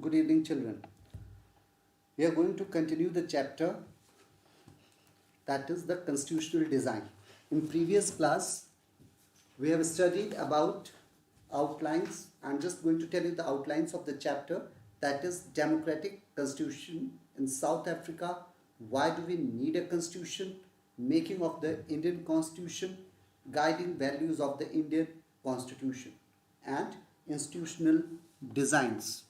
Good evening, children. We are going to continue the chapter that is the constitutional design. In previous class, we have studied about outlines. I'm just going to tell you the outlines of the chapter that is democratic constitution in South Africa. Why do we need a constitution? Making of the Indian constitution, guiding values of the Indian constitution, and institutional designs.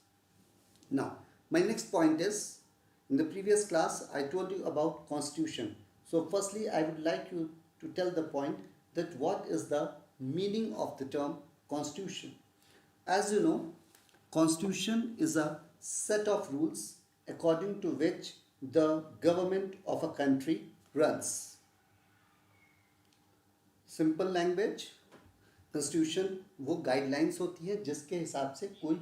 Now, my next point is, in the previous class, I told you about constitution. So, firstly, I would like you to tell the point that what is the meaning of the term constitution. As you know, constitution is a set of rules according to which the government of a country runs. Simple language, constitution वो guidelines होती है जिसके हिसाब से कोई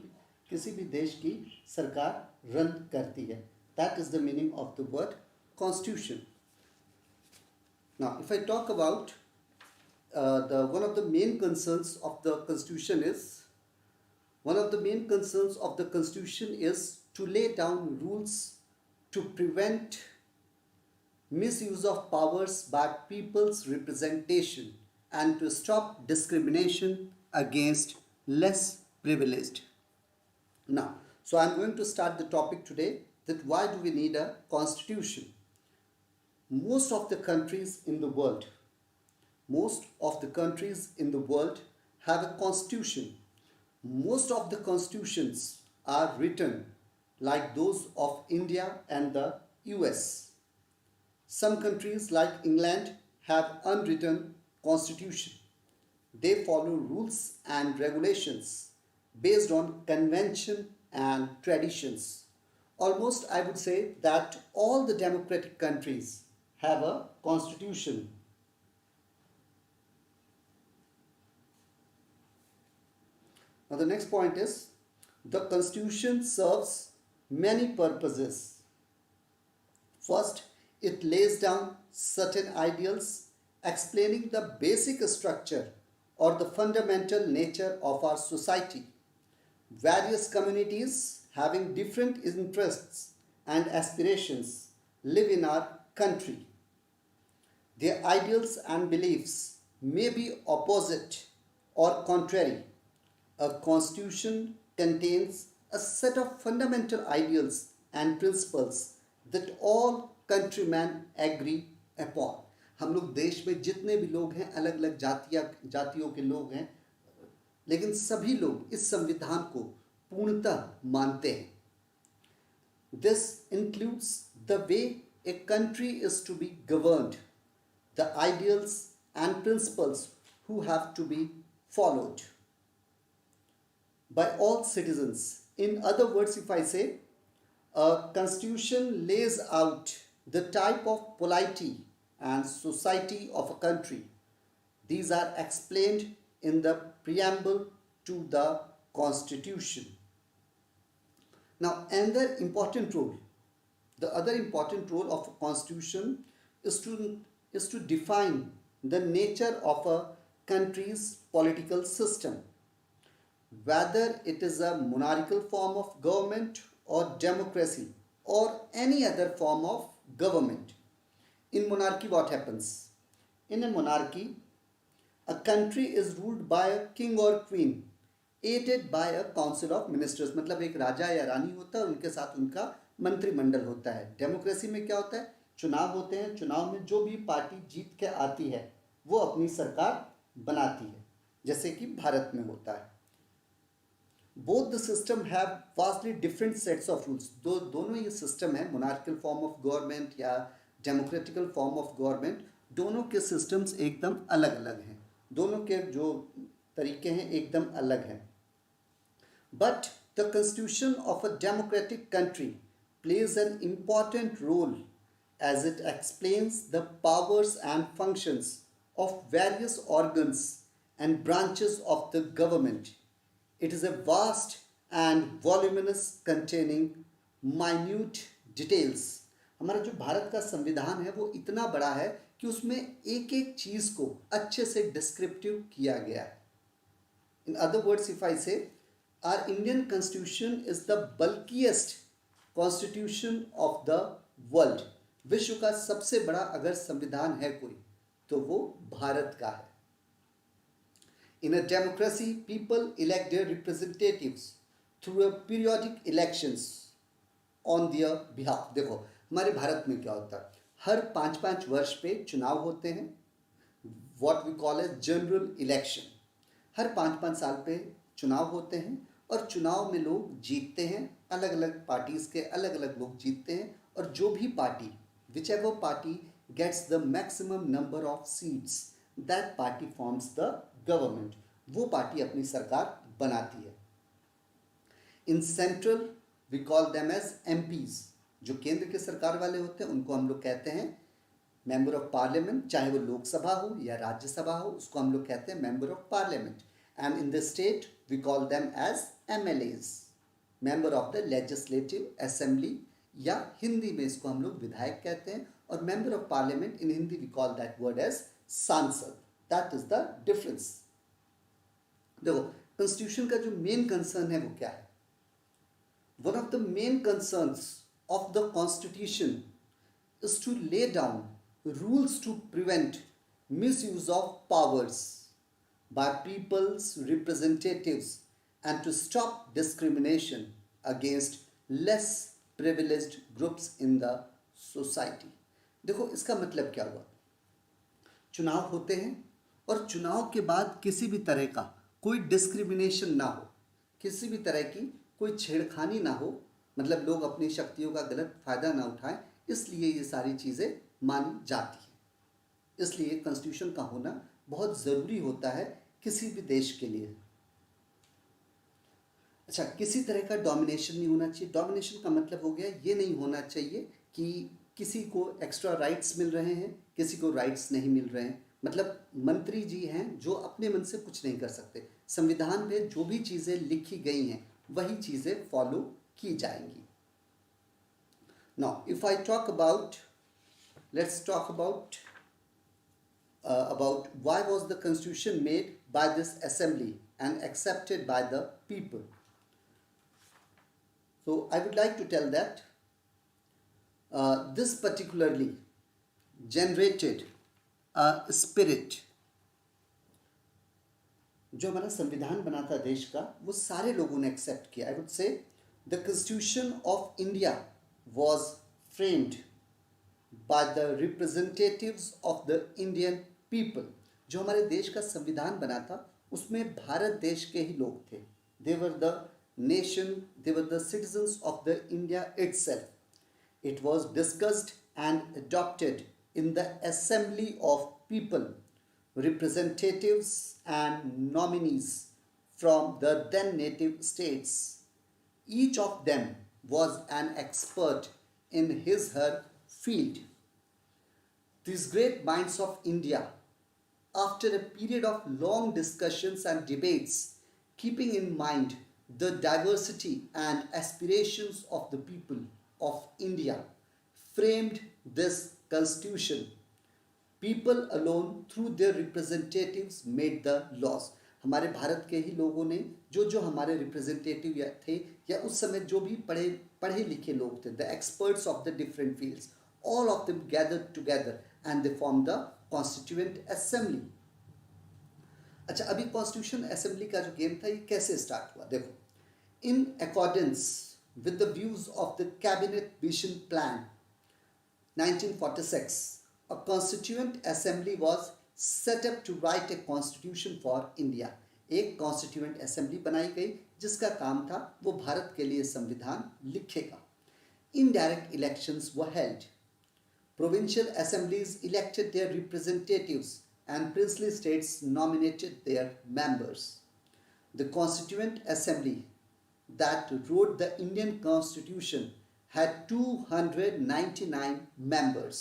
किसी भी देश की सरकार रन करती है. That is the meaning of the word constitution. Now if I talk about the one of the main concerns of the constitution is to lay down rules to prevent misuse of powers by people's representation and to stop discrimination against less privileged. Now, so I'm going to start the topic today, that why do we need a constitution? Most of the countries in the world have a constitution. Most of the constitutions are written like those of India and the US. Some countries like England have unwritten constitution. They follow rules and regulations based on convention and traditions. Almost I would say that all the democratic countries have a constitution. Now the next point is, the constitution serves many purposes. First, it lays down certain ideals explaining the basic structure or the fundamental nature of our society. Various communities having different interests and aspirations live in our country. Their ideals and beliefs may be opposite or contrary. A constitution contains a set of fundamental ideals and principles that all countrymen agree upon. हम लोग देश में जितने भी लोग हैं, अलग अलग जातियों के लोग हैं, लेकिन सभी लोग इस संविधान को पूर्णतः मानते हैं. This includes the way a country is to be governed, the ideals and principles who have to be followed by all citizens. In other words, if I say a constitution lays out the type of polity and society of a country, these are explained in the preamble to the constitution. Now, the other important role of a constitution is to define the nature of a country's political system, whether it is a monarchical form of government or democracy or any other form of government. In monarchy, what happens? In a monarchy, a country is ruled by a king or queen, aided by a council of ministers. मतलब एक राजा या रानी होता है, उनके साथ उनका मंत्रिमंडल होता है. डेमोक्रेसी में क्या होता है? चुनाव होते हैं. चुनाव में जो भी पार्टी जीत के आती है वो अपनी सरकार बनाती है, जैसे कि भारत में होता है. Both the system have vastly different sets of rules. दोनों ये सिस्टम है, monarchical form of government या democratical form of government, दोनों के systems एकदम अलग अलग हैं. दोनों के जो तरीके हैं एकदम अलग हैं. But the constitution of a democratic country plays an important role as it explains the powers and functions of various organs and branches of the government. It is a vast and voluminous containing minute details. हमारा जो भारत का संविधान है वो इतना बड़ा है कि उसमें एक एक चीज़ को अच्छे से डिस्क्रिप्टिव किया गया है. In other words, if I say Our Indian Constitution is the bulkiest Constitution of the world. विश्व का सबसे बड़ा अगर संविधान है कोई तो वो भारत का है. In a democracy, people elect their representatives through a periodic elections on their behalf. देखो हमारे भारत में क्या होता है, हर 5-5 वर्ष पे चुनाव होते हैं, what we call as general election. हर 5-5 साल पे चुनाव होते हैं और चुनाव में लोग जीतते हैं, अलग अलग पार्टीज के अलग अलग लोग जीतते हैं, और जो भी party whichever party gets the maximum number of seats, that party forms the government. वो पार्टी अपनी सरकार बनाती है. In central we call them as MPs. जो केंद्र के सरकार वाले होते हैं उनको हम लोग कहते हैं मेंबर ऑफ पार्लियामेंट, चाहे वो लोकसभा हो या राज्यसभा हो, उसको हम लोग कहते हैं member of parliament. And in the state we call them as MLAs, member of the legislative assembly, या हिंदी में इसको हम लोग विधायक कहते हैं, और member of parliament in Hindi we call that word as sansad. That is the difference. देखो कॉन्स्टिट्यूशन का जो मेन कंसर्न है वो क्या है? One of the main concerns of the constitution is to lay down rules to prevent misuse of powers by people's representatives and to stop discrimination against less privileged groups in the society. देखो इसका मतलब क्या हुआ, चुनाव होते हैं और चुनाव के बाद किसी भी तरह का कोई डिस्क्रिमिनेशन ना हो, किसी भी तरह की कोई छेड़खानी ना हो, मतलब लोग अपनी शक्तियों का गलत फायदा ना उठाएं, इसलिए ये सारी चीज़ें मानी जाती हैं. इसलिए कॉन्स्टिट्यूशन का होना बहुत ज़रूरी होता है किसी भी देश के लिए. अच्छा, किसी तरह का डोमिनेशन नहीं होना चाहिए. डोमिनेशन का मतलब हो गया, ये नहीं होना चाहिए कि किसी को एक्स्ट्रा राइट्स मिल रहे हैं, किसी को राइट्स नहीं मिल रहे हैं. मतलब मंत्री जी हैं जो अपने मन से कुछ नहीं कर सकते. संविधान में जो भी चीज़ें लिखी गई हैं वही चीज़ें फॉलो की जाएंगी. Now if I talk about, let's talk about why was the constitution made by this assembly and accepted by the people. So I would like to tell that this particularly generated a spirit. जो हमारा संविधान बना था देश का, वो सारे लोगों ने एक्सेप्ट किया. I would say the Constitution of India was framed by the representatives of the Indian people. जो हमारे देश का संविधान बना था उसमें भारत देश के ही लोग थे. They were the nation, they were the citizens of the India itself. It was discussed and adopted in the assembly of people, representatives and nominees from the then native states. Each of them was an expert in his/her field. These great minds of India, after a period of long discussions and debates, keeping in mind the diversity and aspirations of the people of India, framed this constitution. People alone through their representatives made the laws. हमारे भारत के ही लोगों ने जो हमारे representative थे, या उस समय जो भी पढ़े लिखे लोग थे, the experts of the different fields, all of them gathered together and they formed the Constituent Assembly. अच्छा, अभी कॉन्स्टिट्यूशन असेंबली का जो गेम था ये कैसे स्टार्ट हुआ? देखो, in accordance with the views of the cabinet vision plan 1946, a constituent assembly was set up to write a constitution for India. एक कॉन्स्टिट्यूएंट असेंबली बनाई गई जिसका काम था वो भारत के लिए संविधान लिखेगा. Indirect elections were held. Provincial assemblies elected their representatives and princely states nominated their members. The Constituent Assembly that wrote the Indian Constitution had 299 members.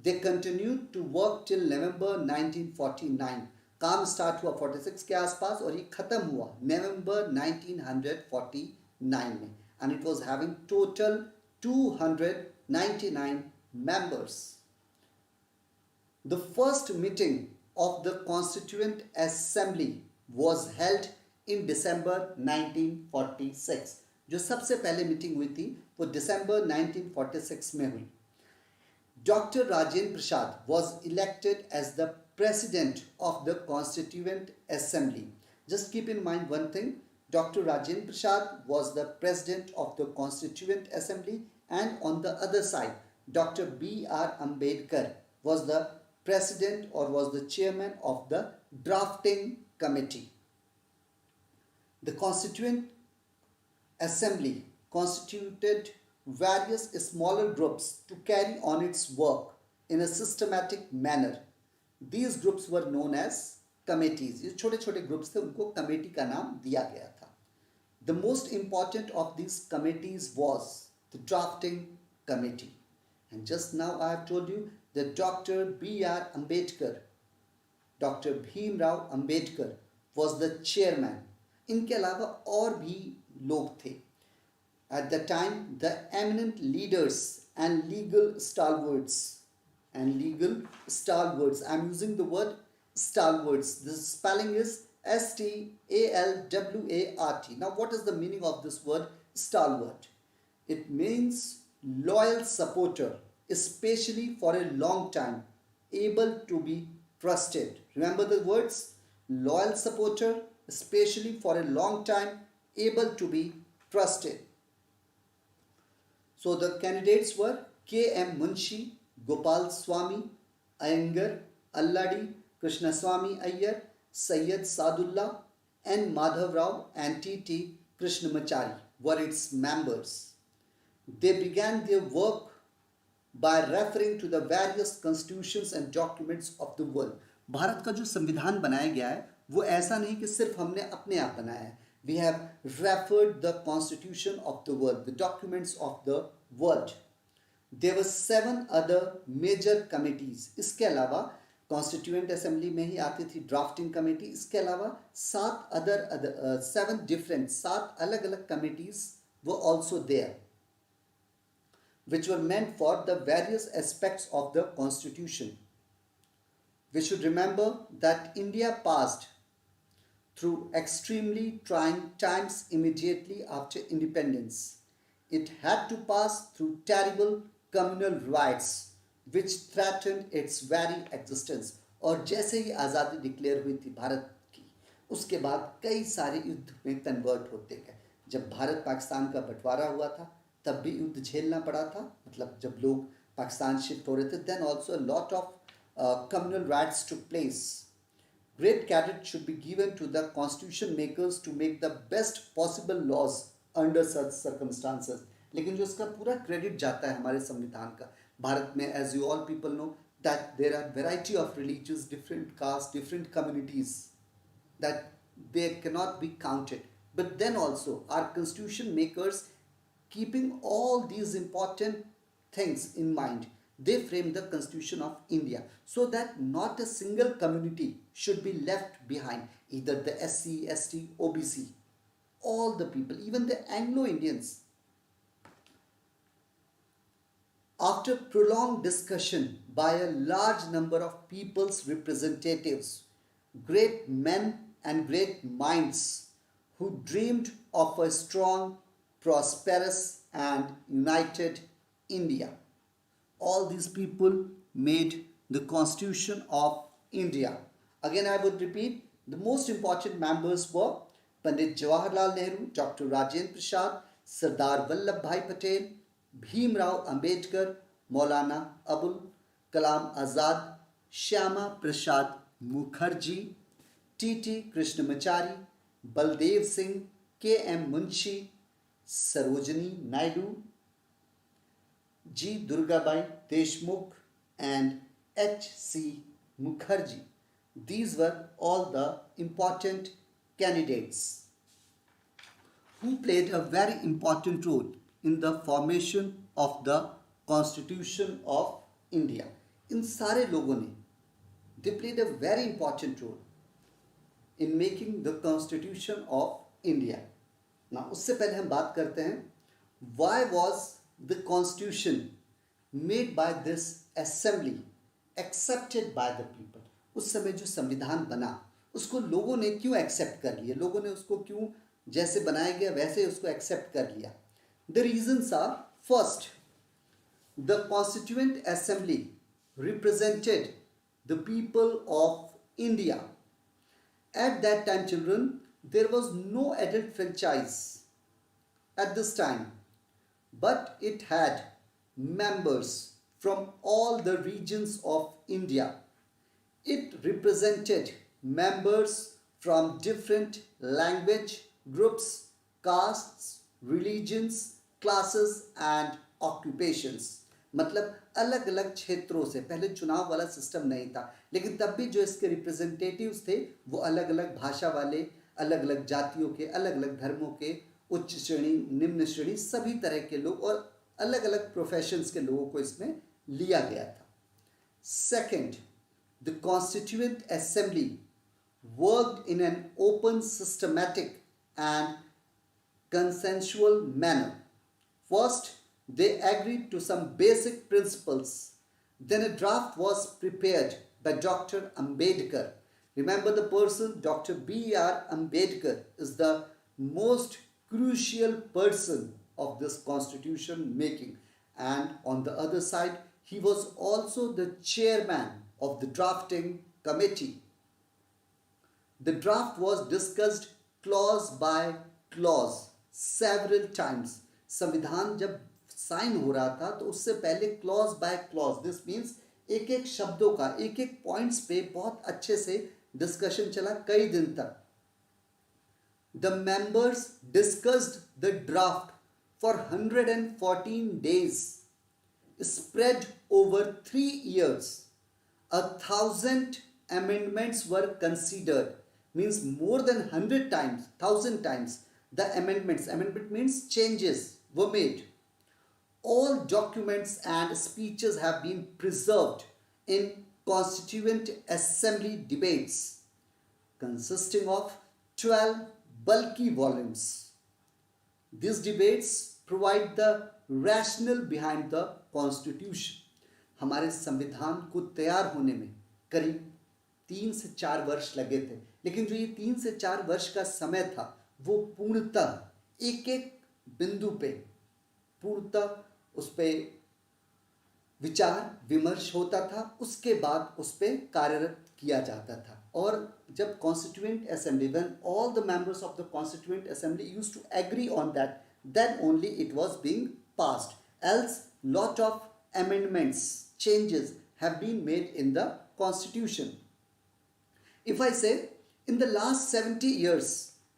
They continued to work till November 1949. काम start हुआ 46 के आसपास और ये खत्म हुआ नवंबर 1949 में, and it was having total 299 members. The first meeting of the Constituent Assembly was held in December 1946. जो सबसे पहले मीटिंग हुई थी वो दिसंबर 1946 में हुई. Dr. Rajendra Prasad was elected as the president of the Constituent Assembly. Just keep in mind one thing, Dr. Rajendra Prasad was the president of the Constituent Assembly, and on the other side, Dr. B.R. Ambedkar was the president or was the chairman of the drafting committee. The Constituent Assembly constituted various smaller groups to carry on its work in a systematic manner. These groups were known as committees. ये छोटे छोटे groups थे, उनको committee का नाम दिया गया था. The most important of these committees was the drafting committee. And just now I have told you that Dr. B.R. Ambedkar, Dr. Bhimrao Ambedkar was the chairman. इनके अलावा और भी लोग थे. At the time, the eminent leaders and legal stalwarts, I'm using the word stalwarts. The spelling is Stalwart. Now, what is the meaning of this word stalwart? It means loyal supporter, especially for a long time, able to be trusted. Remember the words? Loyal supporter, especially for a long time, able to be trusted. So the candidates were K.M. Munshi, Gopal Swami, Iyengar, Alladi, Krishnaswamy Iyer, Sayyid Sadullah, N. Madhav Rao and T.T. Krishnamachari were its members. They began their work by referring to the various constitutions and documents of the world. Bharat का जो संविधान बनाया गया है वो ऐसा नहीं कि सिर्फ हमने अपने आप बनाया है. We have referred the constitution of the world, the documents of the world. There were 7 other major committees. इसके अलावा Constituent Assembly में ही आती थी drafting committee. इसके अलावा 7 अलग अलग committees were also there, which were meant for the various aspects of the constitution. We should remember that India passed through extremely trying times immediately after independence. It had to pass through terrible communal riots which threatened its very existence. और जैसे ही आज़ादी declare हुई थी भारत की, उसके बाद कई सारे युद्ध में कन्वर्ट होते गए. जब भारत पाकिस्तान का बंटवारा हुआ था तब भी युद्ध झेलना पड़ा था. मतलब जब लोग पाकिस्तान शिफ्ट हो रहे थे, then also a lot of communal riots took place. Great credit should be given to the constitution makers to make the best possible laws under such circumstances. लेकिन जो इसका पूरा क्रेडिट जाता है हमारे संविधान का, भारत में as you all people know that there are variety of religions, different castes, different communities that they cannot be counted. But then also our constitution makers, keeping all these important things in mind, they framed the Constitution of India so that not a single community should be left behind, either the SC, ST, OBC, all the people, even the Anglo-Indians. After prolonged discussion by a large number of people's representatives, great men and great minds who dreamed of a strong, prosperous and united India, all these people made the Constitution of India. Again, I would repeat, the most important members were Pandit Jawaharlal Nehru, Dr. Rajendra Prasad, Sardar Vallabhbhai Patel, Bhimrao Ambedkar, Maulana Abul Kalam Azad, Shyama Prasad Mukherjee, T.T. Krishnamachari, Baldev Singh, K.M. Munshi, Sarojini Naidu, G. Durgabai Deshmukh and H.C. Mukherjee. These were all the important candidates who played a very important role in the formation of the Constitution of India. इन सारे लोगों ने they played a very important role in making the Constitution of India. Now, उससे पहले हम बात करते हैं why was the Constitution made by this assembly accepted by the people. उस समय जो संविधान बना उसको लोगों ने क्यों एक्सेप्ट कर लिया, लोगों ने उसको क्यों जैसे बनाया गया वैसे उसको एक्सेप्ट कर लिया? The reasons are, first, the constituent assembly represented the people of India. At that time, children, there was no adult franchise at this time, but it had members from all the regions of India. It represented members from different language groups, castes, religions, classes and occupations. मतलब अलग अलग क्षेत्रों से, पहले चुनाव वाला system नहीं था, लेकिन तब भी जो इसके रिप्रेजेंटेटिव्स थे वो अलग अलग भाषा वाले, अलग अलग जातियों के, अलग अलग धर्मों के, उच्च श्रेणी, निम्न श्रेणी, सभी तरह के लोग और अलग अलग प्रोफेशंस के लोगों को इसमें लिया गया था. Second, the Constituent Assembly worked in an open, systematic and consensual manner. First, they agreed to some basic principles. Then a draft was prepared by Dr. Ambedkar. Remember the person, Dr. B.R. Ambedkar is the most crucial person of this constitution making. And on the other side, he was also the chairman of the drafting committee. The draft was discussed clause by clause several times. संविधान जब sign हो रहा था तो उससे पहले clause by clause, this means एक एक शब्दों का, एक एक पॉइंट्स पे बहुत अच्छे से डिस्कशन चला कई दिन तक. The members discussed the draft for 114 days, spread over 3 years. 1,000 amendments were considered, means more than 100 times, 1,000 times the amendments, amendment means changes, were made. All documents and speeches have been preserved in Constituent Assembly debates, consisting of 12 bulky volumes. These debates provide the rationale behind the Constitution. हमारे संविधान को तैयार होने में करीब 3 से 4 वर्ष लगे थे, लेकिन जो ये 3 से 4 वर्ष का समय था वो पूर्णतः एक एक बिंदु पे पूर्णतः उस पर विचार विमर्श होता था, उसके बाद उस पर कार्यरत किया जाता था. और जब constituent assembly, when all the members of the constituent assembly used to agree on that, then only it was being passed, else lot of amendments, changes have been made in the constitution. If I say, in the last 70 years,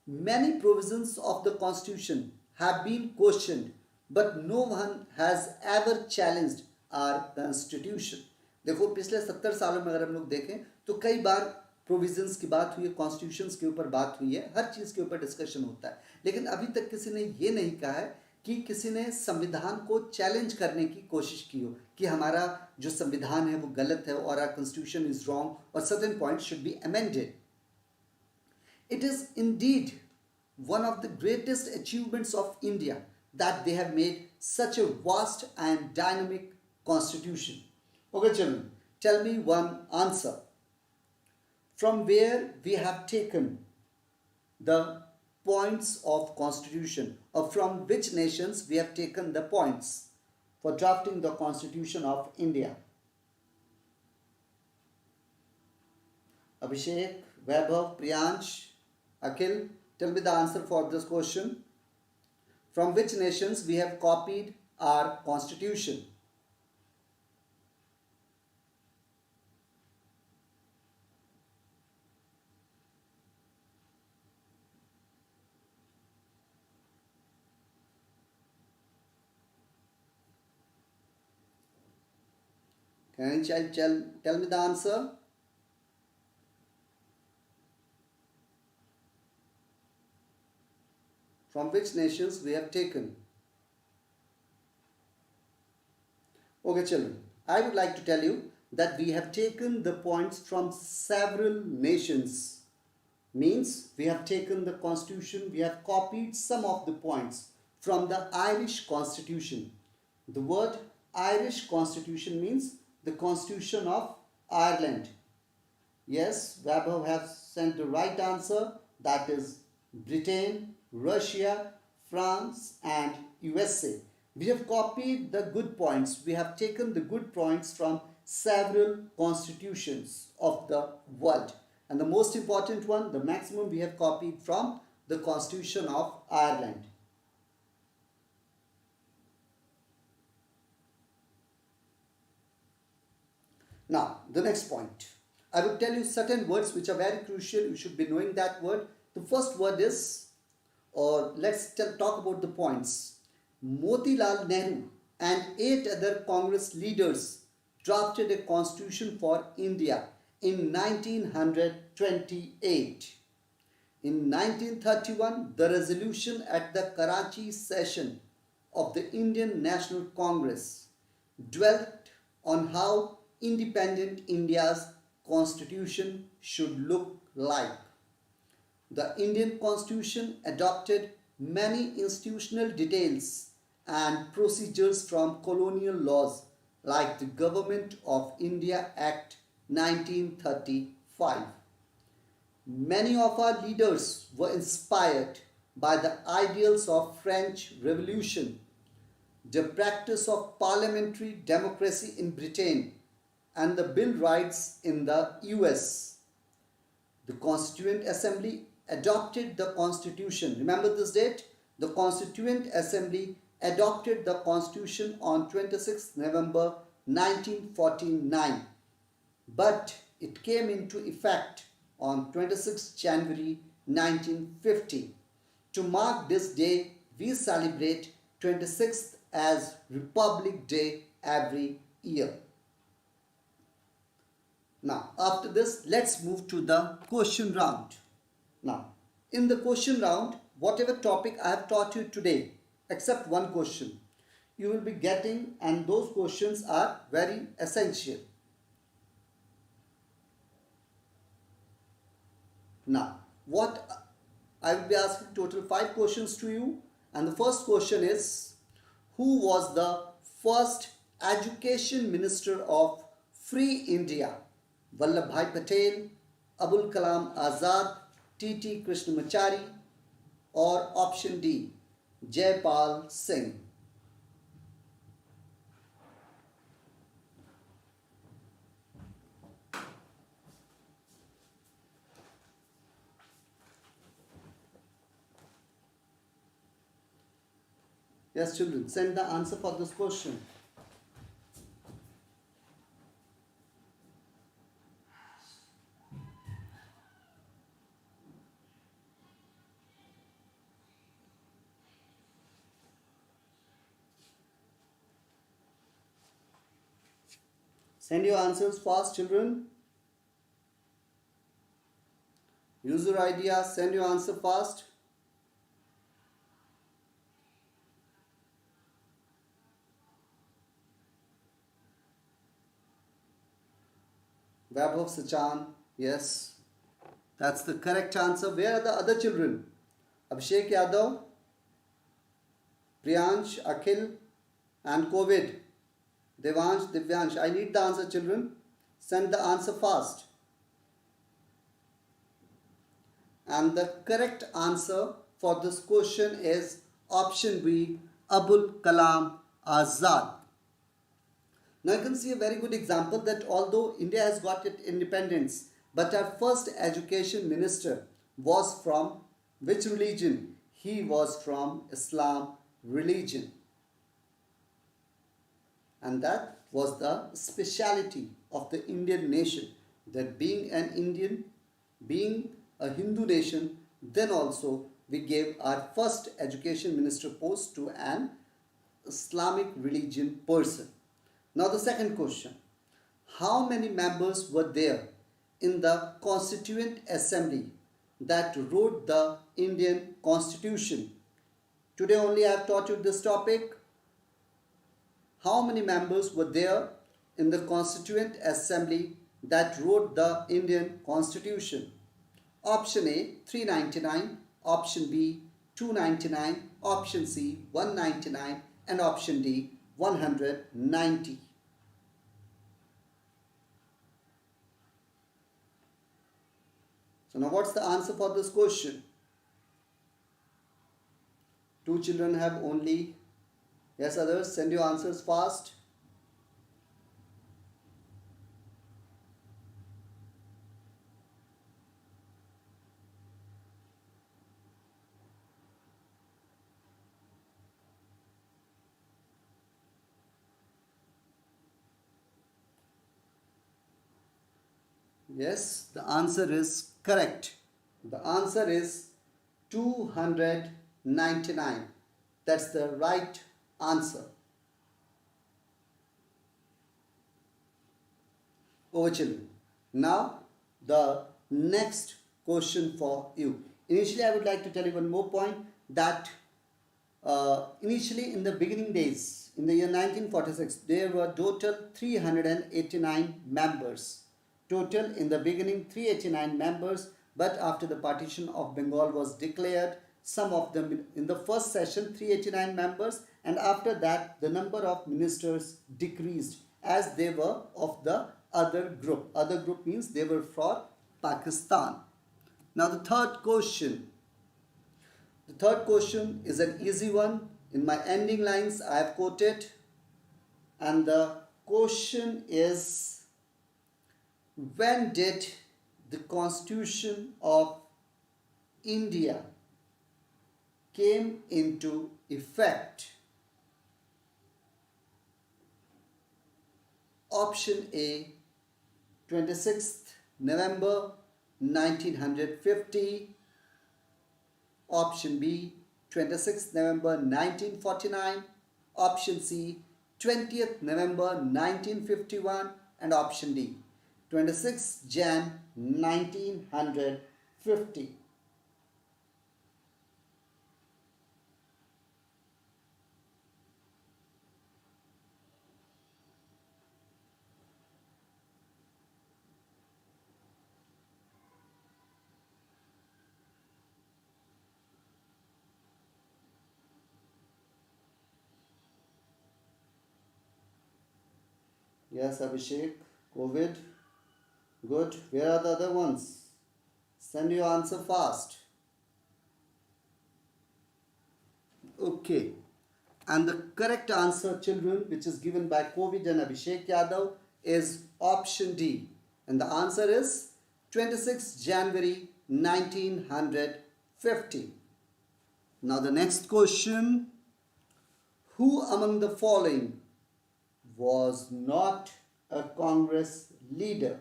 many provisions of the constitution have been questioned, but no one has ever challenged our constitution. देखो पिछले 70 सालों में अगर हम लोग देखें तो कई बार प्रोविजंस की बात हुई है, कॉन्स्टिट्यूशंस के ऊपर बात हुई है, हर चीज़ के ऊपर डिस्कशन होता है, लेकिन अभी तक किसी ने ये नहीं कहा है कि किसी ने संविधान को चैलेंज करने की कोशिश की हो कि हमारा जो संविधान है वो गलत है और आवर कॉन्स्टिट्यूशन इज रॉन्ग और certain points should be amended. It is Indeed one of the greatest achievements of India that they have made such a vast and dynamic constitution. Okay children, tell me one answer. From where we have taken the points of constitution, or from which nations we have taken the points for drafting the constitution of India? Abhishek, Vaibhav, Priyansh, Akhil, tell me the answer for this question. From which nations we have copied our constitution? Can any child tell me the answer? From which nations we have taken? Okay children, I would like to tell you that we have taken the points from several nations. Means we have taken the constitution, we have copied some of the points from the Irish constitution. The word Irish constitution means the constitution of Ireland. Yes, Vaibhav has sent the right answer. That is Britain, Russia, France, and USA. We have copied the good points. We have taken the good points from several constitutions of the world. And the most important one, the maximum we have copied from the Constitution of Ireland. Now, the next point. I will tell you certain words which are very crucial. You should be knowing that word. The first word is, or let's talk about the points. Motilal Nehru and 8 other Congress leaders drafted a constitution for India in 1928. In 1931, the resolution at the Karachi session of the Indian National Congress dwelt on how independent India's constitution should look like. The Indian Constitution adopted many institutional details and procedures from colonial laws like the Government of India Act 1935. Many of our leaders were inspired by the ideals of French Revolution, the practice of parliamentary democracy in Britain, and the Bill rights in the US. The Constituent Assembly adopted the Constitution. Remember this date? The Constituent Assembly adopted the Constitution on 26 November 1949, but it came into effect on 26 January 1950. To mark this day, we celebrate 26th as Republic Day every year. Now, after this, let's move to the question round. Now, in the question round, whatever topic I have taught you today, except one question, you will be getting, and those questions are very essential. Now, what I will be asking total 5 questions to you, and the first question is, who was the first education minister of Free India? Vallabhbhai Patel, Abul Kalam Azad, T.T. Krishnamachari, or option D, Jaipal Singh? Yes, children, send the answer for this question. Send your answers fast, children. Use your idea, send your answer fast. Vaibhav Sachan, yes, that's the correct answer. Where are the other children? Abhishek Yadav, Priyansh, Akhil, and Covid. Devansh, Divyansh. I need the answer, children. Send the answer fast. And the correct answer for this question is option B, Abul Kalam Azad. Now you can see a very good example that although India has got its independence, but our first education minister was from which religion? He was from Islam religion. And that was the speciality of the Indian nation, that being an Indian, being a Hindu nation, then also we gave our first education minister post to an Islamic religion person. Now the second question, how many members were there in the Constituent Assembly that wrote the Indian Constitution? Today only I have taught you this topic. How many members were there in the Constituent Assembly that wrote the Indian Constitution? Option A, 399, option B, 299, option C, 199, and option D, 190. So now what's the answer for this question? Two children have only. Yes, others, send your answers fast. Yes, the answer is correct. The answer is 299. That's the right answer. Over children. Now, the next question for you. Initially, I would like to tell you one more point that initially in the beginning days, in the year 1946, there were total 389 members. Total in the beginning 389 members, but after the partition of Bengal was declared, some of them in the first session 389 members, and after that the number of ministers decreased as they were of the other group. Other group means they were for Pakistan. Now the third question. The third question is an easy one. In my ending lines I have quoted, and the question is, when did the Constitution of India came into effect? Option A, 26th November 1950. Option B, 26th November 1949. Option C, 20th November 1951. And option D, 26th Jan 1950. Yes, Abhishek. COVID. Good. Where are the other ones? Send your answer fast. Okay. And the correct answer, children, which is given by COVID and Abhishek Yadav, is option D. And the answer is 26 January 1950. Now the next question. Who among the following was not a Congress leader?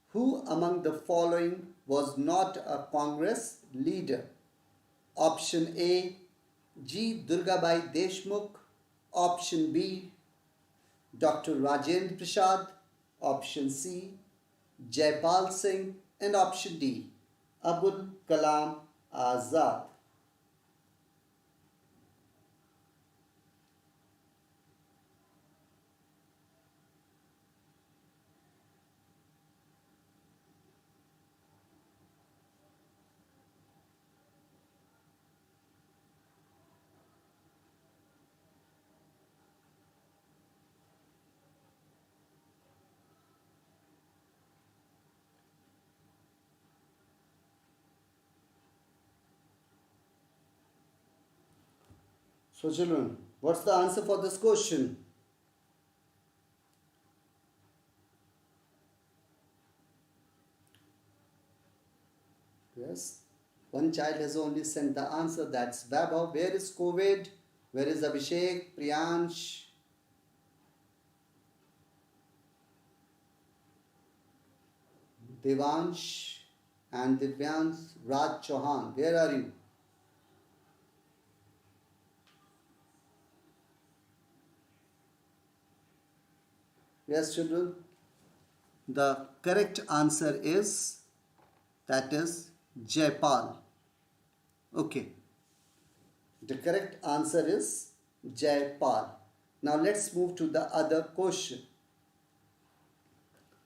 Who among the following was not a Congress leader? Option A, G. Durgabai Deshmukh. Option B, Dr. Rajendra Prasad. Option C, Jaipal Singh. And option D, Abul Kalam Azad. So children, what's the answer for this question? Yes, one child has only sent the answer, that's Vaibhav. Where is COVID? Where is Abhishek, Priyansh? Devansh and Divyansh Raj Chauhan. Where are you? Yes, children. The correct answer is, that is Jaipal. Okay. The correct answer is Jaipal. Now let's move to the other question.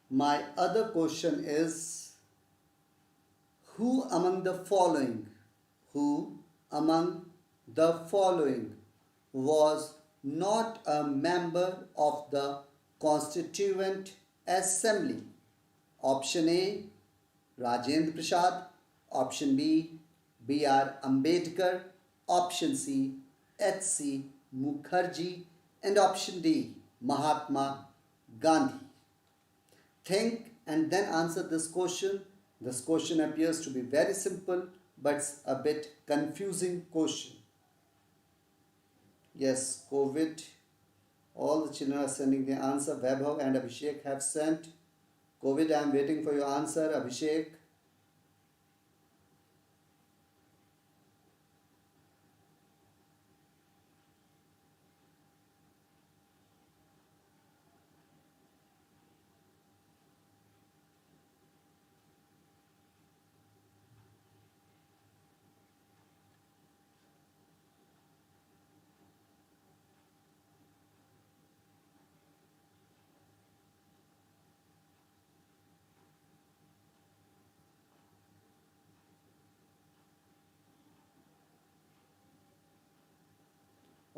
My other question is, who among the following was not a member of the Constituent Assembly? Option A, Rajendra Prasad. Option B, B.R. Ambedkar. Option C, H.C. Mukherjee. And option D, Mahatma Gandhi. Think and then answer this question. This question appears to be very simple, but it's a bit confusing question. Yes, COVID. All the children are sending the answer. Vaibhav and Abhishek have sent. COVID, I am waiting for your answer, Abhishek.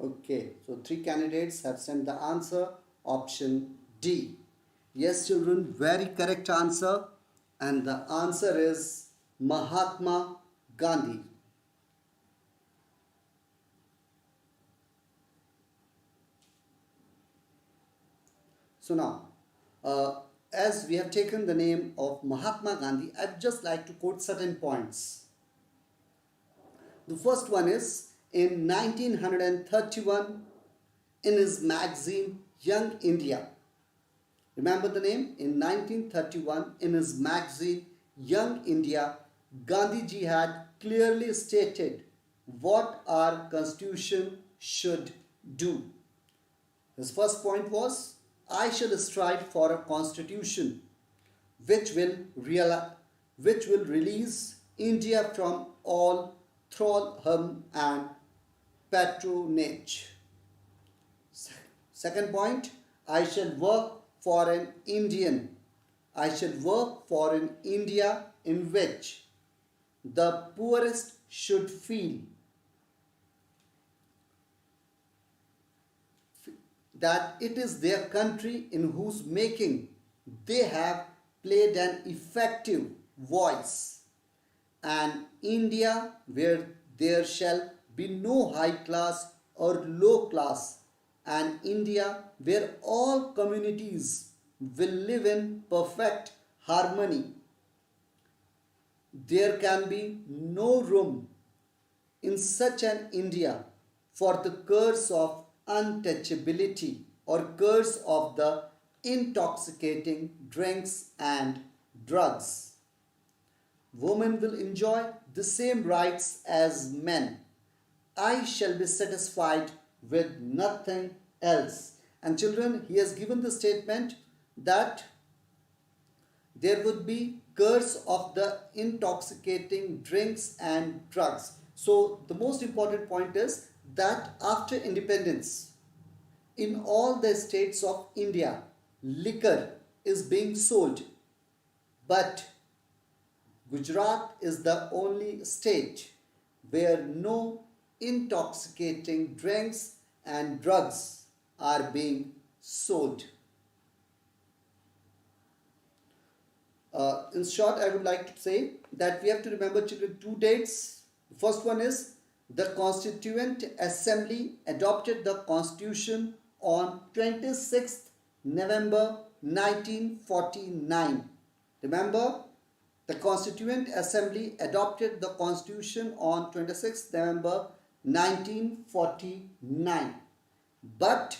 Okay, so 3 candidates have sent the answer. Option D. Yes, children, very correct answer. And the answer is Mahatma Gandhi. So now, as we have taken the name of Mahatma Gandhi, I'd just like to quote certain points. The first one is in 1931 in his magazine Young India. Remember the name? In 1931 in his magazine Young India, Gandhiji had clearly stated what our constitution should do. His first point was, I shall strive for a constitution which will release India from all thraldom and patronage. Second point, I shall work for an India in which the poorest should feel that it is their country in whose making they have played an effective voice, and India where there shall be no high class or low class, and India where all communities will live in perfect harmony. There can be no room in such an India for the curse of untouchability or curse of the intoxicating drinks and drugs. Women will enjoy the same rights as men. I shall be satisfied with nothing else. And children, he has given the statement that there would be curse of the intoxicating drinks and drugs. So the most important point is that after independence, in all the states of India, liquor is being sold. But Gujarat is the only state where no intoxicating drinks and drugs are being sold. In short, I would like to say that we have to remember, children, 2 dates. The first one is the Constituent Assembly adopted the Constitution on 26th November 1949. Remember, the Constituent Assembly adopted the Constitution on 26th November 1949. But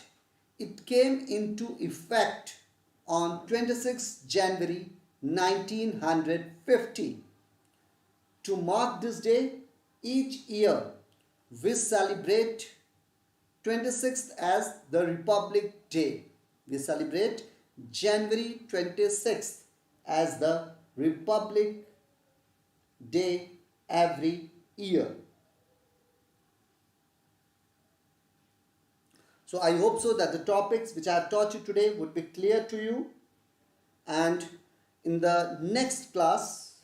it came into effect on 26th January 1950. To mark this day, each year we celebrate 26th as the Republic Day. We celebrate January 26th as the Republic Day every year. So I hope so that the topics which I have taught you today would be clear to you, and in the next class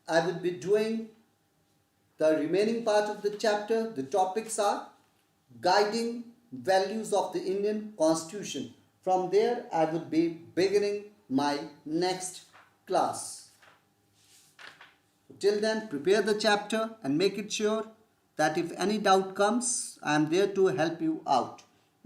I will be doing the remaining part of the chapter. The topics are guiding values of the Indian Constitution. From there I would be beginning my next class. till then, prepare the chapter and make it sure that if any doubt comes, I am there to help you out.